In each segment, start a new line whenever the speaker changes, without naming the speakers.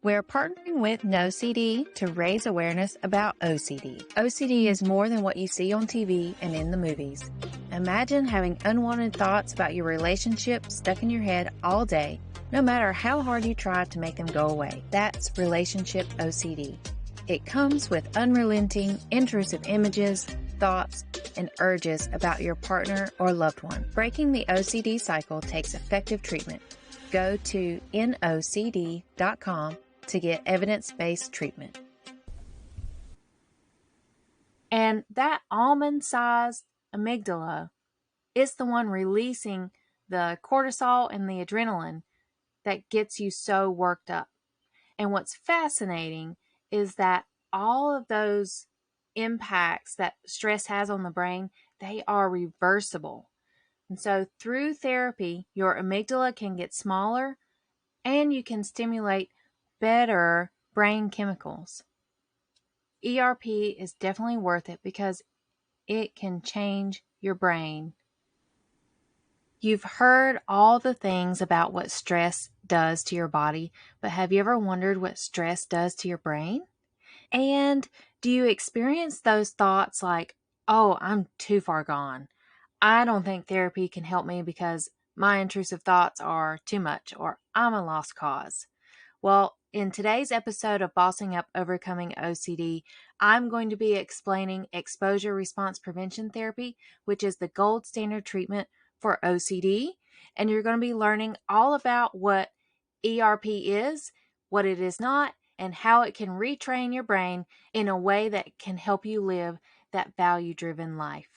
We're partnering with NoCD to raise awareness about OCD. OCD is more than what you see on TV and in the movies. Imagine having unwanted thoughts about your relationship stuck in your head all day, no matter how hard you try to make them go away. That's relationship OCD. It comes with unrelenting, intrusive images, thoughts, and urges about your partner or loved one. Breaking the OCD cycle takes effective treatment. Go to nocd.com to get evidence-based treatment. And that almond-sized amygdala is the one releasing the cortisol and the adrenaline that gets you so worked up. And what's fascinating is that all of those impacts that stress has on the brain, they are reversible. And so through therapy, your amygdala can get smaller and you can stimulate better brain chemicals. ERP is definitely worth it because it can change your brain. You've heard all the things about what stress does to your body, but have you ever wondered what stress does to your brain? And do you experience those thoughts like, oh, I'm too far gone. I don't think therapy can help me because my intrusive thoughts are too much, or I'm a lost cause. Well, in today's episode of Bossing Up Overcoming OCD, I'm going to be explaining exposure response prevention therapy, which is the gold standard treatment for OCD. And you're going to be learning all about what ERP is, what it is not, and how it can retrain your brain in a way that can help you live that value-driven life.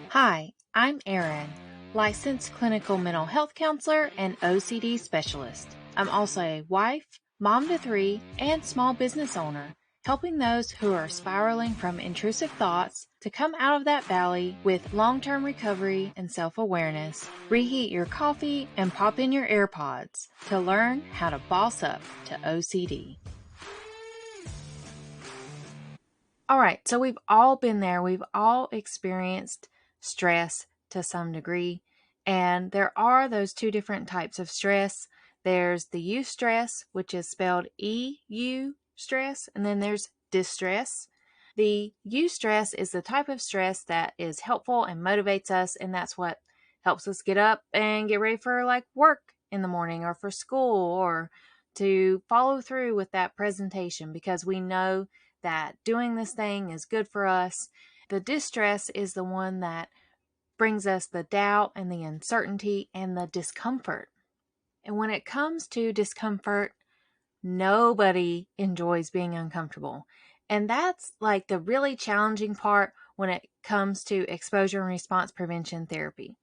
Hi, I'm Erin, licensed clinical mental health counselor and OCD specialist. I'm also a wife, mom to 3, and small business owner, helping those who are spiraling from intrusive thoughts to come out of that valley with long-term recovery and self-awareness. Reheat your coffee and pop in your AirPods to learn how to boss up to OCD. All right, so we've all been there. We've all experienced stress to some degree, and there are those two different types of stress. There's the eustress, which is spelled E-U stress, and then there's distress. The eustress is the type of stress that is helpful and motivates us, and that's what helps us get up and get ready for like work in the morning or for school or to follow through with that presentation because we know that doing this thing is good for us. The distress is the one that brings us the doubt and the uncertainty and the discomfort. And when it comes to discomfort, nobody enjoys being uncomfortable. And that's like the really challenging part when it comes to exposure and response prevention therapy.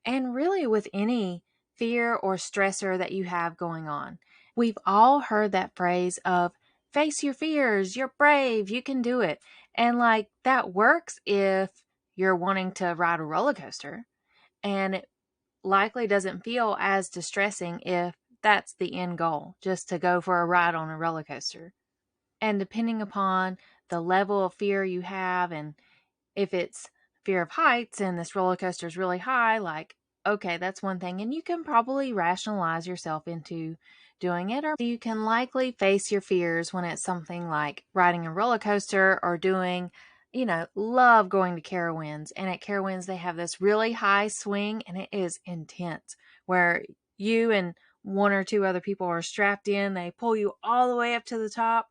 And really with any fear or stressor that you have going on. We've all heard that phrase of face your fears, you're brave, you can do it. And like that works if you're wanting to ride a roller coaster, and it likely doesn't feel as distressing if that's the end goal, just to go for a ride on a roller coaster. And depending upon the level of fear you have, and if it's fear of heights and this roller coaster is really high, like, okay, that's one thing. And you can probably rationalize yourself into doing it, or you can likely face your fears when it's something like riding a roller coaster or doing, love going to Carowinds. And at Carowinds, they have this really high swing and it is intense where you and one or two other people are strapped in. They pull you all the way up to the top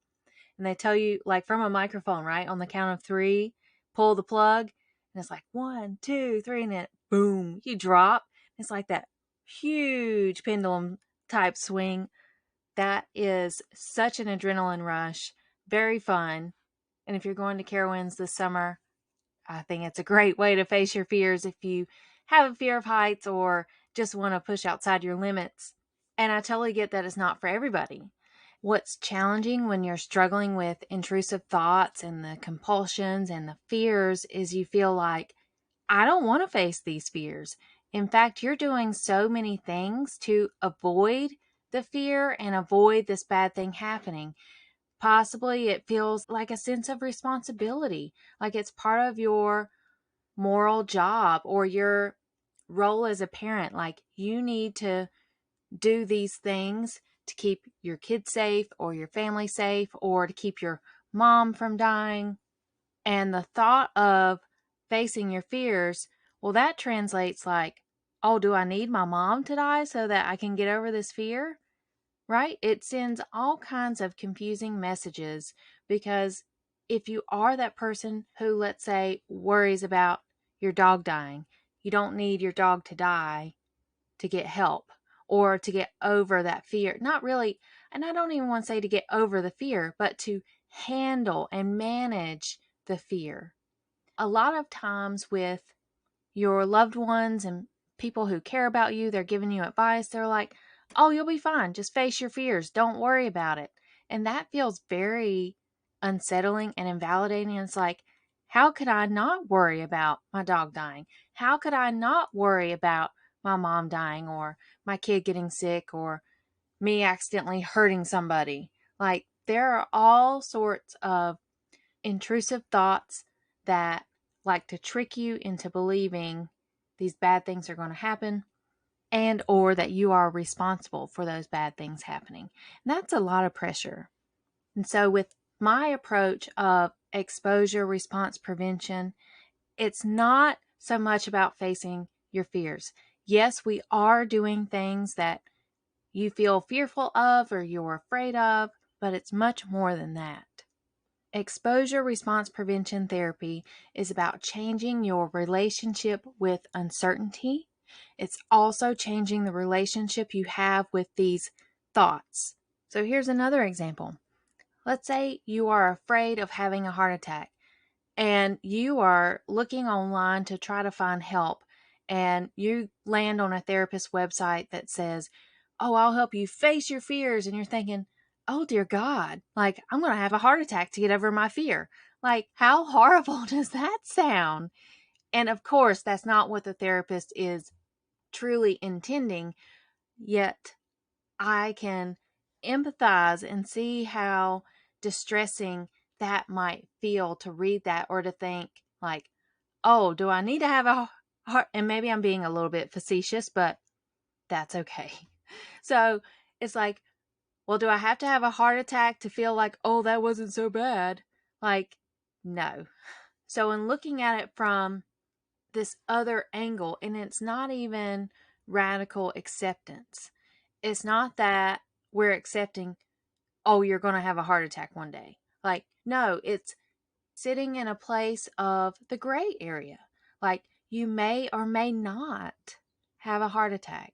and they tell you like from a microphone, right? On the count of 3, pull the plug. And it's like 1, 2, 3, and then boom, you drop. It's like that huge pendulum type swing. That is such an adrenaline rush. Very fun. And if you're going to Carowinds this summer, I think it's a great way to face your fears if you have a fear of heights or just want to push outside your limits. And I totally get that it's not for everybody. What's challenging when you're struggling with intrusive thoughts and the compulsions and the fears is you feel like, I don't want to face these fears. In fact, you're doing so many things to avoid the fear and avoid this bad thing happening. Possibly it feels like a sense of responsibility, like it's part of your moral job or your role as a parent. Like you need to do these things to keep your kids safe or your family safe or to keep your mom from dying. And the thought of facing your fears, well, that translates like, oh, do I need my mom to die so that I can get over this fear? Right? It sends all kinds of confusing messages because if you are that person who, let's say, worries about your dog dying, you don't need your dog to die to get help or to get over that fear. Not really, and I don't even want to say to get over the fear, but to handle and manage the fear. A lot of times with your loved ones and people who care about you, they're giving you advice. They're like, oh, you'll be fine. Just face your fears. Don't worry about it. And that feels very unsettling and invalidating. It's like, how could I not worry about my dog dying? How could I not worry about my mom dying or my kid getting sick or me accidentally hurting somebody? Like, there are all sorts of intrusive thoughts that like to trick you into believing these bad things are going to happen and or that you are responsible for those bad things happening. And that's a lot of pressure. And so with my approach of exposure response prevention, it's not so much about facing your fears. Yes, we are doing things that you feel fearful of or you're afraid of, but it's much more than that. Exposure response prevention therapy is about changing your relationship with uncertainty. It's also changing the relationship you have with these thoughts. So here's another example. Let's say you are afraid of having a heart attack and you are looking online to try to find help and you land on a therapist website that says, oh, I'll help you face your fears. And you're thinking, oh, dear God, like I'm going to have a heart attack to get over my fear. Like, how horrible does that sound? And of course, that's not what the therapist is truly intending, yet I can empathize and see how distressing that might feel to read that or to think like, oh, do I need to have a heart? And maybe I'm being a little bit facetious, but that's okay. So it's like, well, do I have to have a heart attack to feel like, oh, that wasn't so bad? Like, no. So in looking at it from this other angle, and it's not even radical acceptance. It's not that we're accepting, oh, you're going to have a heart attack one day. Like, no, it's sitting in a place of the gray area. Like, you may or may not have a heart attack.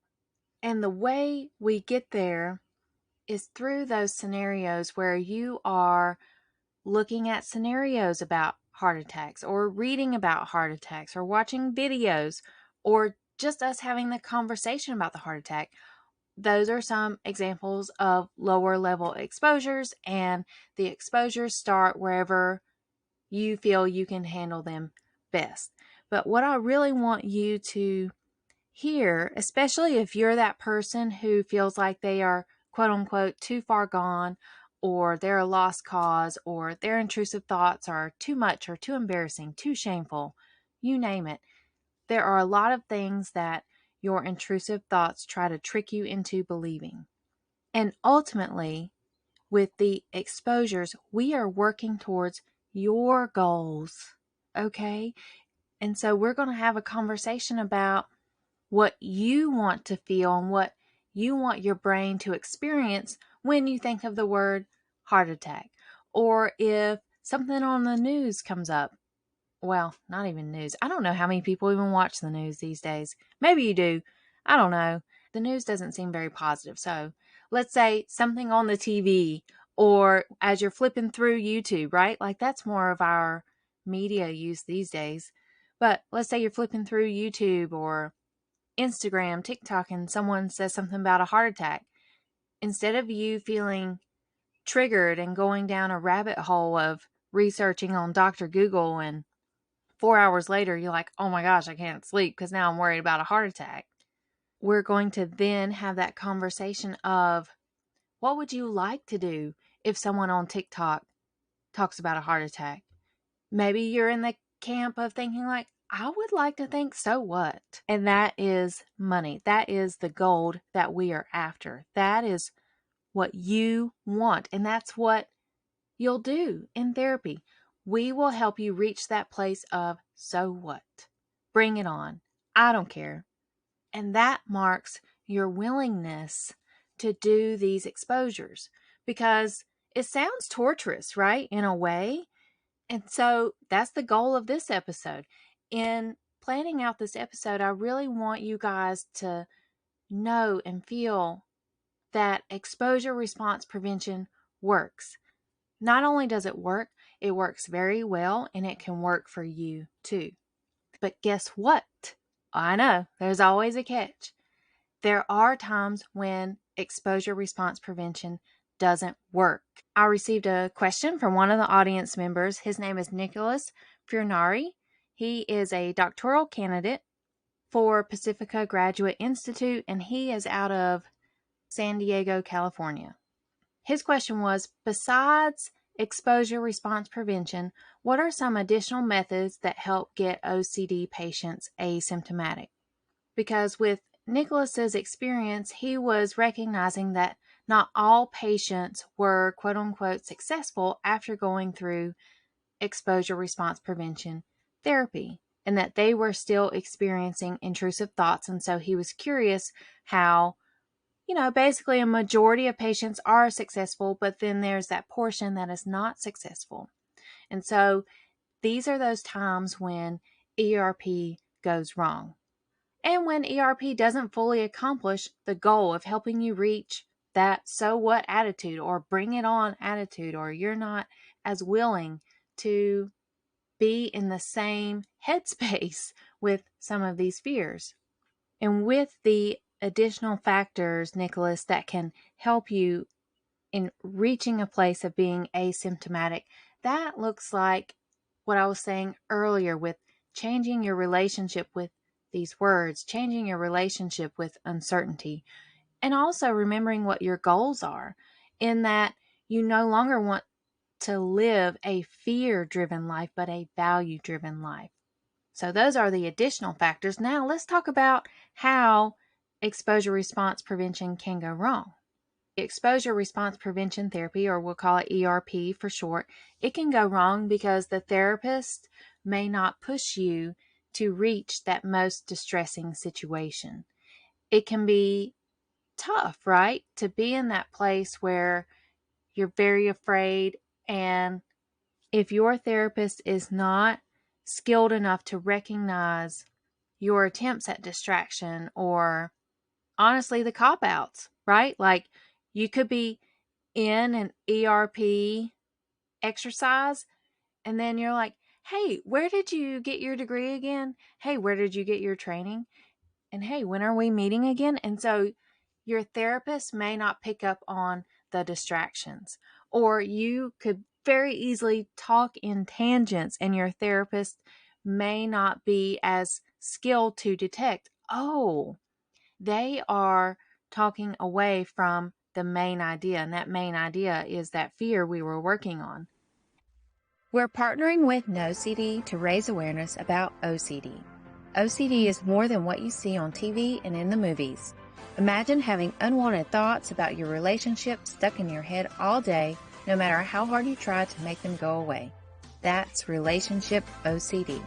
And the way we get there is through those scenarios where you are looking at scenarios about heart attacks or reading about heart attacks or watching videos or just us having the conversation about the heart attack. Those are some examples of lower level exposures, and the exposures start wherever you feel you can handle them best. But what I really want you to hear, especially if you're that person who feels like they are quote unquote too far gone, or they're a lost cause, or their intrusive thoughts are too much or too embarrassing, too shameful, you name it. There are a lot of things that your intrusive thoughts try to trick you into believing. And ultimately, with the exposures, we are working towards your goals. Okay? And so we're going to have a conversation about what you want to feel and what you want your brain to experience when you think of the word heart attack. Or if something on the news comes up. Well, not even news. I don't know how many people even watch the news these days. Maybe you do. I don't know. The news doesn't seem very positive. So let's say something on the TV or as you're flipping through YouTube, right? Like that's more of our media use these days. But let's say you're flipping through YouTube or Instagram, TikTok, and someone says something about a heart attack. Instead of you feeling triggered and going down a rabbit hole of researching on Dr. Google, and 4 hours later, you're like, oh my gosh, I can't sleep because now I'm worried about a heart attack. We're going to then have that conversation of what would you like to do if someone on TikTok talks about a heart attack? Maybe you're in the camp of thinking like, I would like to think, so what? And that is money. That is the gold that we are after. That is what you want. And that's what you'll do in therapy. We will help you reach that place of, so what? Bring it on. I don't care. And that marks your willingness to do these exposures, because it sounds torturous, right? In a way. And so that's the goal of this episode. In planning out this episode, I really want you guys to know and feel that exposure response prevention works. Not only does it works very well, and it can work for you too. But guess what? I know, there's always a catch. There are times when exposure response prevention doesn't work. I received a question from one of the audience members. His name is Nicholas Furnari. He is a doctoral candidate for Pacifica Graduate Institute, and he is out of San Diego, California. His question was, besides exposure response prevention, what are some additional methods that help get OCD patients asymptomatic? Because with Nicholas's experience, he was recognizing that not all patients were quote unquote successful after going through exposure response prevention therapy, and that they were still experiencing intrusive thoughts. And so he was curious how, basically a majority of patients are successful, but then there's that portion that is not successful. And so these are those times when ERP goes wrong. And when ERP doesn't fully accomplish the goal of helping you reach that so what attitude, or bring it on attitude, or you're not as willing to be in the same headspace with some of these fears. And with the additional factors, Nicholas, that can help you in reaching a place of being asymptomatic, that looks like what I was saying earlier with changing your relationship with these words, changing your relationship with uncertainty, and also remembering what your goals are, in that you no longer want to live a fear-driven life, but a value-driven life. So those are the additional factors. Now let's talk about how exposure response prevention can go wrong. Exposure response prevention therapy, or we'll call it ERP for short, it can go wrong because the therapist may not push you to reach that most distressing situation. It can be tough, right? To be in that place where you're very afraid, and if your therapist is not skilled enough to recognize your attempts at distraction, or honestly the cop-outs, right? Like you could be in an ERP exercise, and then you're like, hey, where did you get your degree again? Hey, where did you get your training? And hey, when are we meeting again? And so your therapist may not pick up on the distractions, or you could very easily talk in tangents, and your therapist may not be as skilled to detect, oh, they are talking away from the main idea, and that main idea is that fear we were working on. We're partnering with NoCD to raise awareness about OCD. OCD is more than what you see on TV and in the movies. Imagine having unwanted thoughts about your relationship stuck in your head all day, no matter how hard you try to make them go away. That's relationship OCD.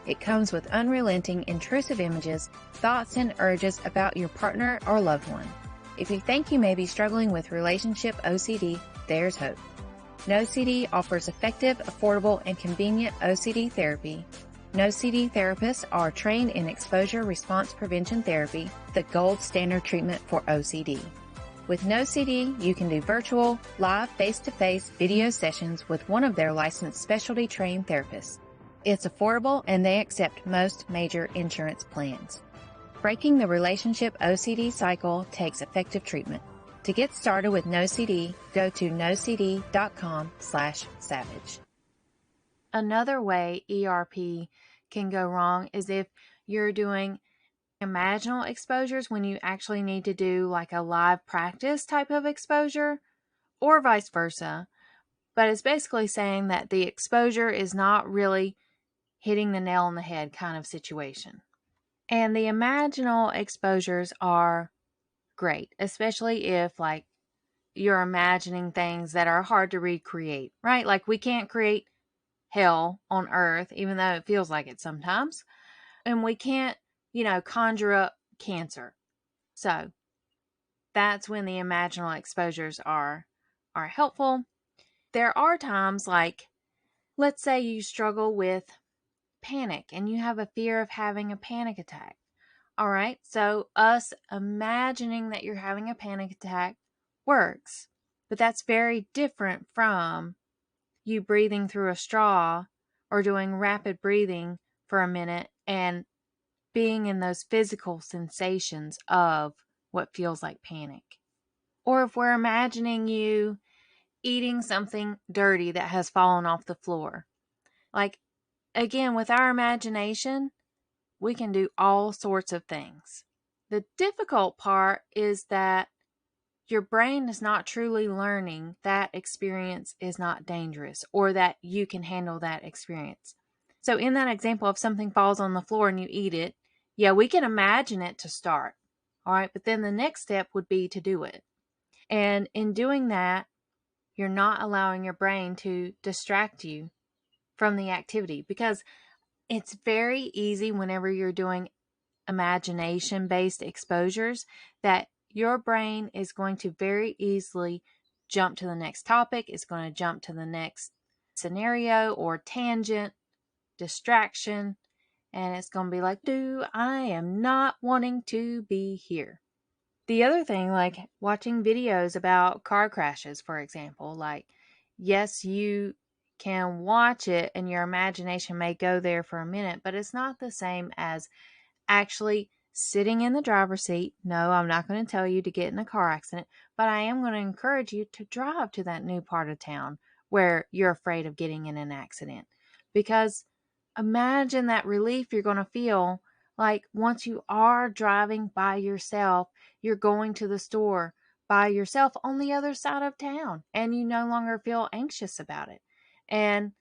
It comes with unrelenting, intrusive images, thoughts, and urges about your partner or loved one. If you think you may be struggling with relationship OCD, there's hope. NoCD offers effective, affordable, and convenient OCD therapy. NoCD therapists are trained in exposure response prevention therapy, the gold standard treatment for OCD. With NoCD, you can do virtual, live, face-to-face video sessions with one of their licensed specialty trained therapists. It's affordable, and they accept most major insurance plans. Breaking the relationship OCD cycle takes effective treatment. To get started with NoCD, go to nocd.com/savage. Another way ERP can go wrong is if you're doing imaginal exposures when you actually need to do like a live practice type of exposure, or vice versa. But it's basically saying that the exposure is not really hitting the nail on the head kind of situation. And the imaginal exposures are great, especially if like you're imagining things that are hard to recreate, right? Like we can't create hell on earth, even though it feels like it sometimes. And we can't, conjure up cancer. So that's when the imaginal exposures are helpful. There are times like, let's say you struggle with panic and you have a fear of having a panic attack. All right. So us imagining that you're having a panic attack works, but that's very different from you breathing through a straw or doing rapid breathing for a minute and being in those physical sensations of what feels like panic. Or if we're imagining you eating something dirty that has fallen off the floor. Like, again, with our imagination, we can do all sorts of things. The difficult part is that your brain is not truly learning that experience is not dangerous or that you can handle that experience. So, in that example, if something falls on the floor and you eat it, yeah, we can imagine it to start. All right. But then the next step would be to do it. And in doing that, you're not allowing your brain to distract you from the activity because it's very easy whenever you're doing imagination based exposures that your brain is going to very easily jump to the next topic. It's going to jump to the next scenario or tangent, distraction, and it's going to be like, dude, I am not wanting to be here. The other thing, like watching videos about car crashes, for example, like, yes, you can watch it and your imagination may go there for a minute, but it's not the same as actually sitting in the driver's seat. No, I'm not going to tell you to get in a car accident, but I am going to encourage you to drive to that new part of town where you're afraid of getting in an accident. Because imagine that relief you're going to feel like once you are driving by yourself, you're going to the store by yourself on the other side of town and you no longer feel anxious about it. And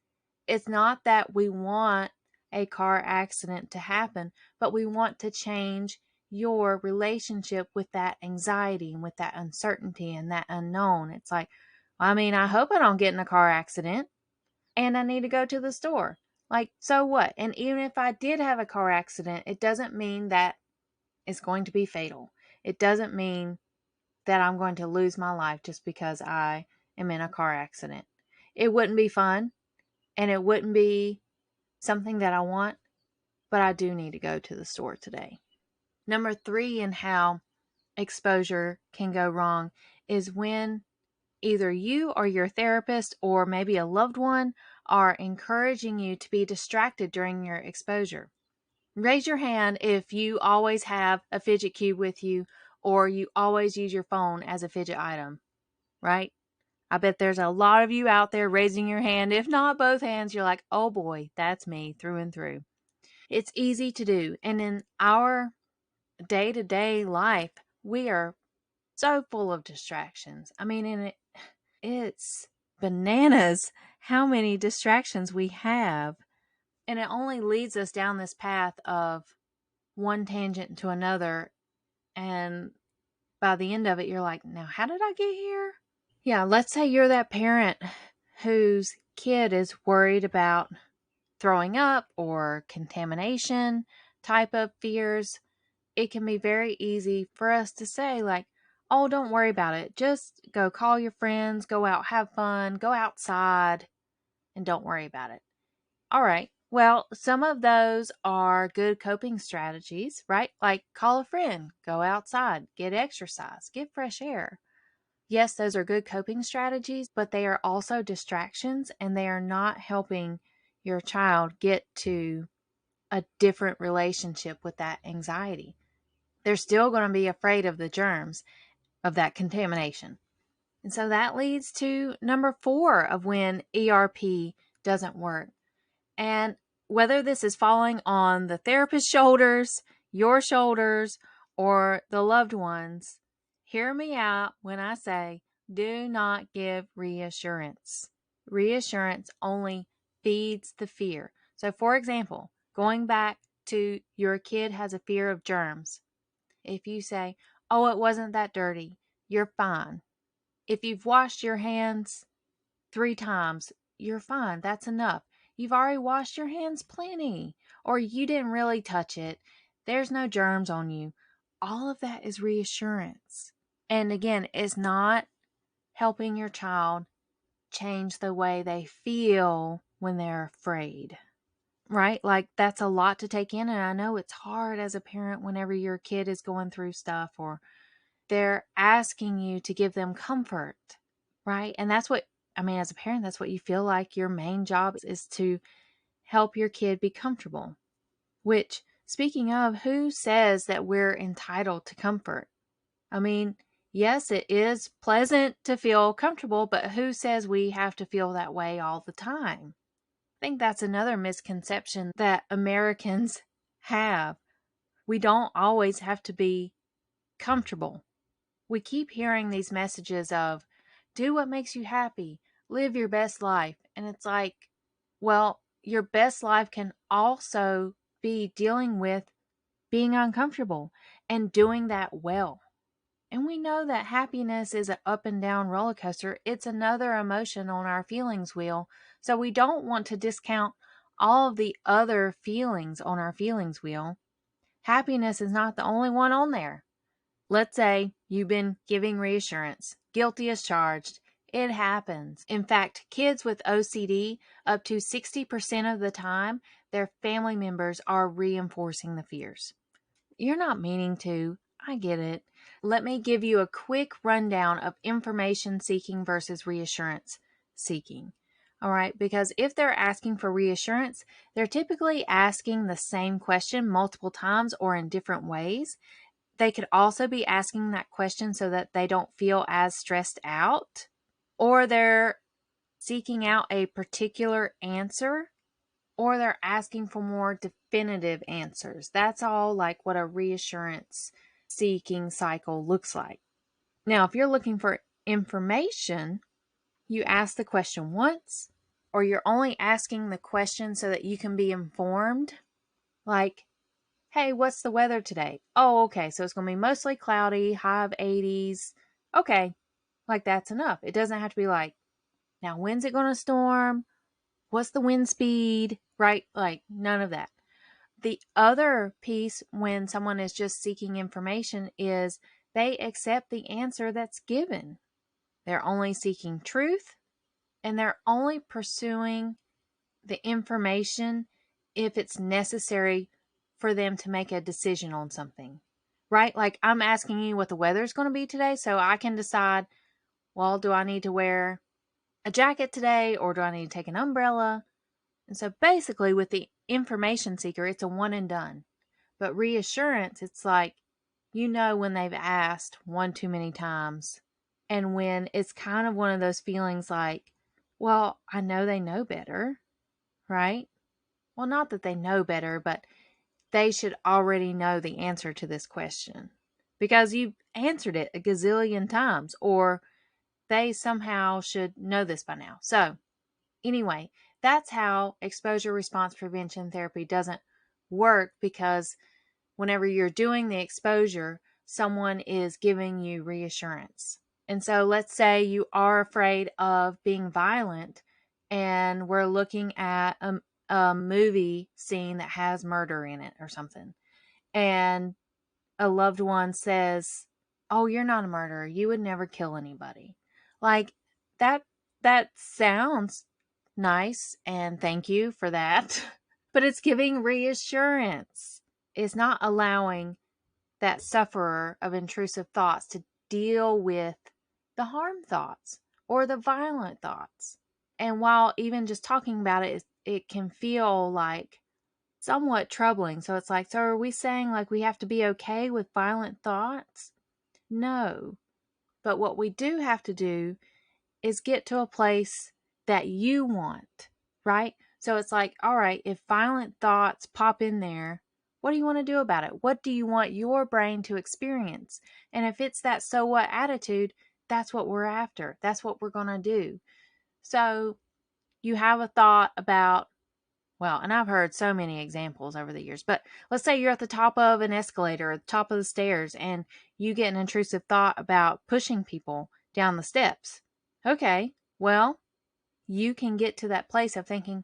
it's not that we want a car accident to happen, but we want to change your relationship with that anxiety and with that uncertainty and that unknown. It's like, I mean, I hope I don't get in a car accident and I need to go to the store. Like, so what? And even if I did have a car accident, it doesn't mean that it's going to be fatal. It doesn't mean that I'm going to lose my life just because I am in a car accident. It wouldn't be fun and it wouldn't be something that I want, but I do need to go to the store today. Number 3 in how exposure can go wrong is when either you or your therapist or maybe a loved one are encouraging you to be distracted during your exposure. Raise your hand if you always have a fidget cube with you or you always use your phone as a fidget item, right? I bet there's a lot of you out there raising your hand. If not both hands, you're like, oh boy, that's me through and through. It's easy to do. And in our day-to-day life, we are so full of distractions. I mean, it's bananas how many distractions we have. And it only leads us down this path of one tangent to another. And by the end of it, you're like, now, how did I get here? Yeah, let's say you're that parent whose kid is worried about throwing up or contamination type of fears. It can be very easy for us to say, like, oh, don't worry about it. Just go call your friends, go out, have fun, go outside, and don't worry about it. All right. Well, some of those are good coping strategies, right? Like call a friend, go outside, get exercise, get fresh air. Yes, those are good coping strategies, but they are also distractions and they are not helping your child get to a different relationship with that anxiety. They're still going to be afraid of the germs of that contamination. And so that leads to number 4 of when ERP doesn't work. And whether this is falling on the therapist's shoulders, your shoulders, or the loved ones, hear me out when I say, do not give reassurance. Reassurance only feeds the fear. So, for example, going back to your kid has a fear of germs. If you say, oh, it wasn't that dirty, you're fine. If you've washed your hands 3 times, you're fine. That's enough. You've already washed your hands plenty, or you didn't really touch it. There's no germs on you. All of that is reassurance. And again, it's not helping your child change the way they feel when they're afraid, right? Like that's a lot to take in. And I know it's hard as a parent whenever your kid is going through stuff or they're asking you to give them comfort, right? And that's what, I mean, as a parent, that's what you feel like your main job is to help your kid be comfortable. Which, speaking of, who says that we're entitled to comfort? I mean, yes, it is pleasant to feel comfortable, but who says we have to feel that way all the time? I think that's another misconception that Americans have. We don't always have to be comfortable. We keep hearing these messages of do what makes you happy, live your best life. And it's like, well, your best life can also be dealing with being uncomfortable and doing that well. And we know that happiness is an up and down roller coaster. It's another emotion on our feelings wheel. So we don't want to discount all of the other feelings on our feelings wheel. Happiness is not the only one on there. Let's say you've been giving reassurance. Guilty as charged. It happens. In fact, kids with OCD, up to 60% of the time, their family members are reinforcing the fears. You're not meaning to. I get it. Let me give you a quick rundown of information seeking versus reassurance seeking. All right, because if they're asking for reassurance, they're typically asking the same question multiple times or in different ways. They could also be asking that question so that they don't feel as stressed out, or they're seeking out a particular answer, or they're asking for more definitive answers. That's all like what a reassurance seeking cycle looks like. Now, if you're looking for information, you ask the question once, or you're only asking the question so that you can be informed. Like, hey, what's the weather today? Oh, okay. So it's going to be mostly cloudy, high of 80s. Okay. Like that's enough. It doesn't have to be like, now when's it going to storm? What's the wind speed? Right? Like none of that. The other piece when someone is just seeking information is they accept the answer that's given. They're only seeking truth and they're only pursuing the information if it's necessary for them to make a decision on something, right? Like I'm asking you what the weather's going to be today so I can decide, well, do I need to wear a jacket today or do I need to take an umbrella? And so basically with the information seeker, it's a one and done. But reassurance, it's like, you know, when they've asked one too many times and when it's kind of one of those feelings like, well, I know they know better, right? Well, not that they know better, but they should already know the answer to this question because you've answered it a gazillion times, or they somehow should know this by now. So, anyway, that's how exposure response prevention therapy doesn't work, because whenever you're doing the exposure, someone is giving you reassurance. And so, let's say you are afraid of being violent, and we're looking at a movie scene that has murder in it or something, and a loved one says, "Oh, you're not a murderer. You would never kill anybody." Like that that sounds nice, and thank you for that. But it's giving reassurance. It's not allowing that sufferer of intrusive thoughts to deal with the harm thoughts or the violent thoughts. And while even just talking about it, it can feel like somewhat troubling. So it's like, so are we saying like we have to be okay with violent thoughts? No. But what we do have to do is get to a place that you want, right? So it's like, all right, if violent thoughts pop in there, what do you want to do about it? What do you want your brain to experience? And if it's that so what attitude, that's what we're after. That's what we're going to do. So you have a thought about, well, and I've heard so many examples over the years, but let's say you're at the top of an escalator or the top of the stairs and you get an intrusive thought about pushing people. down the steps. Okay, well, you can get to that place of thinking,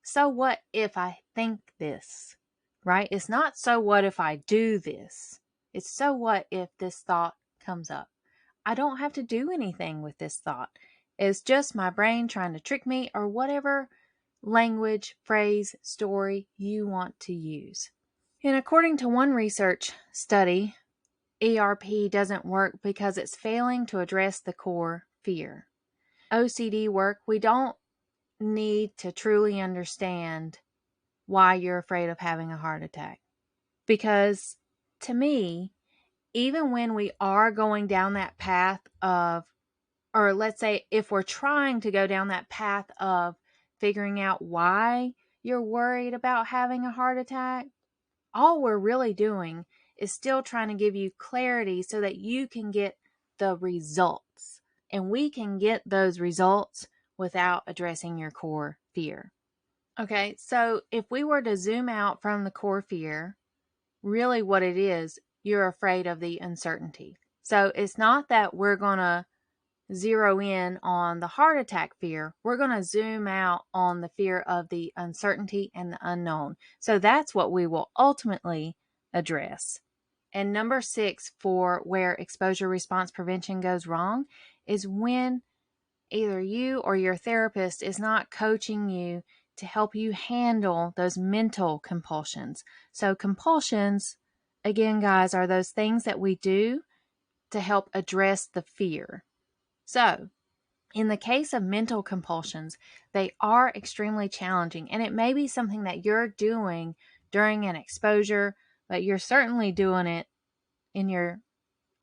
so what if I think this, right? It's not so what if I do this. It's so what if this thought comes up. I don't have to do anything with this thought. It's just my brain trying to trick me, or whatever language, phrase, story you want to use. And according to one research study, ERP doesn't work because it's failing to address the core fear. OCD work, we don't need to truly understand why you're afraid of having a heart attack. Because to me, even when we are going down that path of, or let's say if we're trying to go down that path of figuring out why you're worried about having a heart attack, all we're really doing is still trying to give you clarity so that you can get the results. And we can get those results without addressing your core fear. Okay, so if we were to zoom out from the core fear, really what it is, you're afraid of the uncertainty. So it's not that we're going to zero in on the heart attack fear. We're going to zoom out on the fear of the uncertainty and the unknown. So that's what we will ultimately address. And number 6 for where exposure response prevention goes wrong is when either you or your therapist is not coaching you to help you handle those mental compulsions. So compulsions, again, guys, are those things that we do to help address the fear. So in the case of mental compulsions, they are extremely challenging, and it may be something that you're doing during an exposure, but you're certainly doing it in your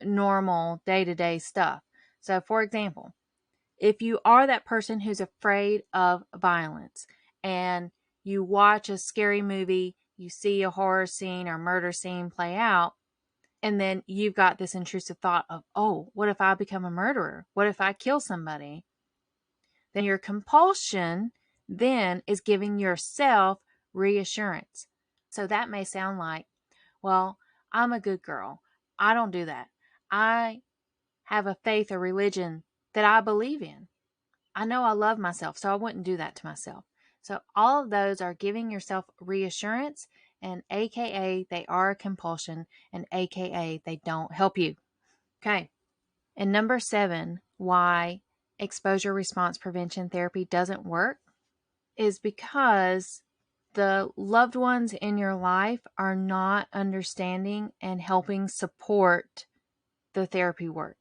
normal day-to-day stuff. So for example, if you are that person who's afraid of violence and you watch a scary movie, you see a horror scene or murder scene play out, and then you've got this intrusive thought of, oh, what if I become a murderer? What if I kill somebody? Then your compulsion then is giving yourself reassurance. So that may sound like, well, I'm a good girl. I don't do that. I have a faith or religion that I believe in. I know I love myself, so I wouldn't do that to myself. So all of those are giving yourself reassurance, and AKA they are a compulsion, and AKA they don't help you. Okay. And number 7, why exposure response prevention therapy doesn't work is because the loved ones in your life are not understanding and helping support the therapy work.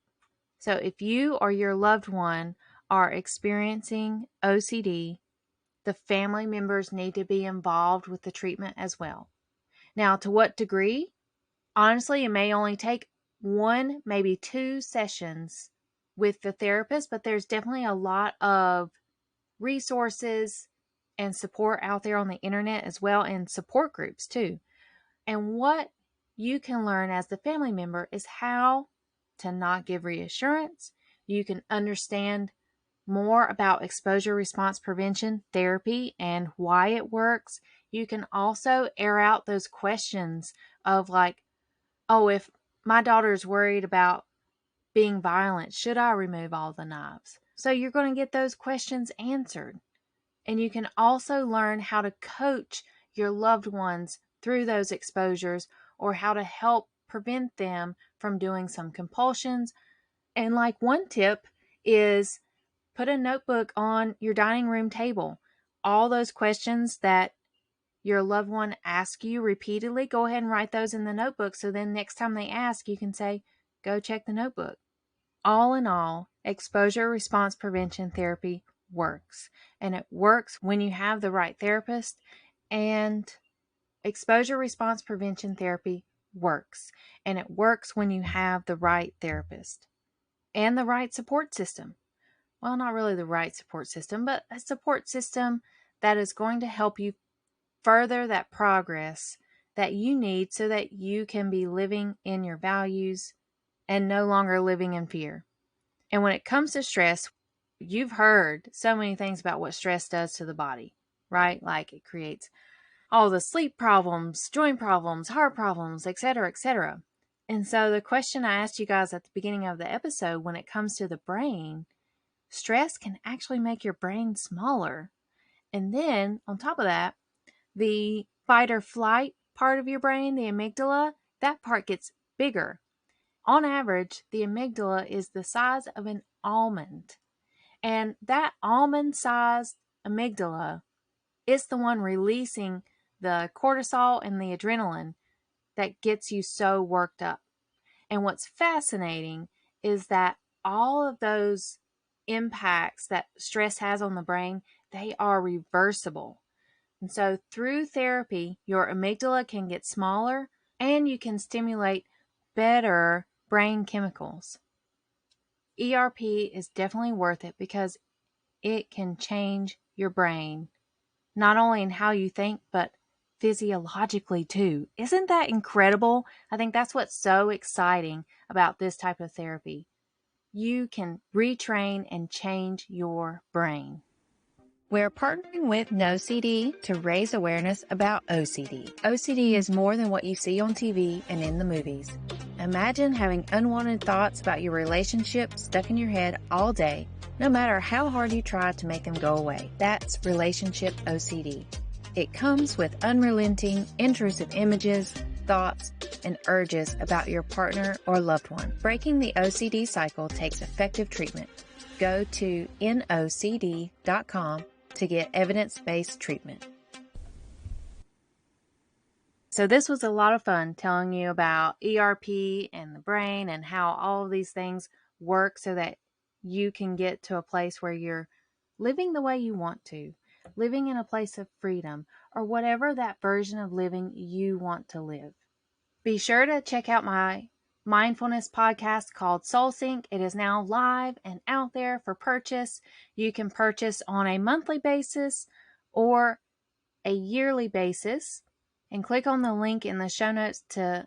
So if you or your loved one are experiencing OCD, the family members need to be involved with the treatment as well. Now, to what degree? Honestly, it may only take 1, maybe 2 sessions with the therapist, but there's definitely a lot of resources and support out there on the internet as well, and support groups too. And what you can learn as the family member is how to not give reassurance. You can understand more about exposure response prevention therapy and why it works. You can also air out those questions of like, oh, if my daughter's worried about being violent, should I remove all the knives? So you're going to get those questions answered. And you can also learn how to coach your loved ones through those exposures, or how to help prevent them from doing some compulsions. And like one tip is put a notebook on your dining room table. All those questions that your loved one asks you repeatedly, go ahead and write those in the notebook. So then next time they ask, you can say, go check the notebook. All in all, exposure response prevention therapy works. And it works when you have the right therapist. And exposure response prevention therapy works. And it works when you have the right therapist and the right support system. Well, not really the right support system, but a support system that is going to help you further that progress that you need so that you can be living in your values and no longer living in fear. And when it comes to stress, you've heard so many things about what stress does to the body, right? Like it creates all the sleep problems, joint problems, heart problems, etc., etc. And so the question I asked you guys at the beginning of the episode, when it comes to the brain, stress can actually make your brain smaller. And then on top of that, the fight or flight part of your brain, the amygdala, that part gets bigger. On average, the amygdala is the size of an almond. And that almond-sized amygdala is the one releasing the cortisol and the adrenaline that gets you so worked up. And what's fascinating is that all of those impacts that stress has on the brain, they are reversible. And so through therapy, your amygdala can get smaller and you can stimulate better brain chemicals. ERP is definitely worth it because it can change your brain, not only in how you think, but physiologically too. Isn't that incredible? I think that's what's so exciting about this type of therapy. You can retrain and change your brain. We're partnering with NoCD to raise awareness about OCD. OCD is more than what you see on TV and in the movies. Imagine having unwanted thoughts about your relationship stuck in your head all day, no matter how hard you try to make them go away. That's relationship OCD. It comes with unrelenting, intrusive images, thoughts, and urges about your partner or loved one. Breaking the OCD cycle takes effective treatment. Go to nocd.com to get evidence-based treatment. So this was a lot of fun telling you about ERP and the brain and how all of these things work so that you can get to a place where you're living the way you want to, living in a place of freedom, or whatever that version of living you want to live. Be sure to check out my mindfulness podcast called Soul Sync. It is now live and out there for purchase. You can purchase on a monthly basis or a yearly basis, and click on the link in the show notes to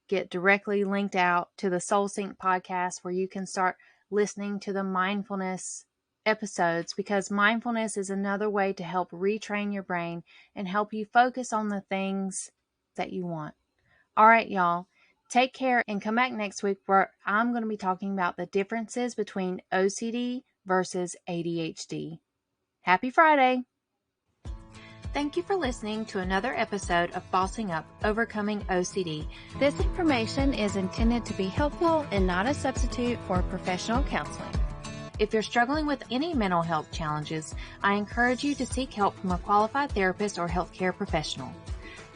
get directly linked out to the Soul Sync podcast where you can start listening to the mindfulness episodes, because mindfulness is another way to help retrain your brain and help you focus on the things that you want. All right, y'all. Take care and come back next week where I'm going to be talking about the differences between OCD versus ADHD. Happy Friday. Thank you for listening to another episode of Bossing Up, Overcoming OCD. This information is intended to be helpful and not a substitute for professional counseling. If you're struggling with any mental health challenges, I encourage you to seek help from a qualified therapist or healthcare professional.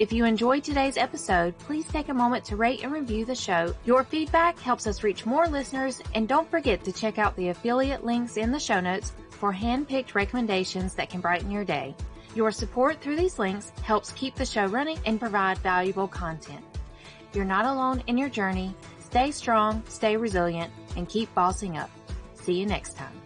If you enjoyed today's episode, please take a moment to rate and review the show. Your feedback helps us reach more listeners, and don't forget to check out the affiliate links in the show notes for hand-picked recommendations that can brighten your day. Your support through these links helps keep the show running and provide valuable content. You're not alone in your journey. Stay strong, stay resilient, and keep bossing up. See you next time.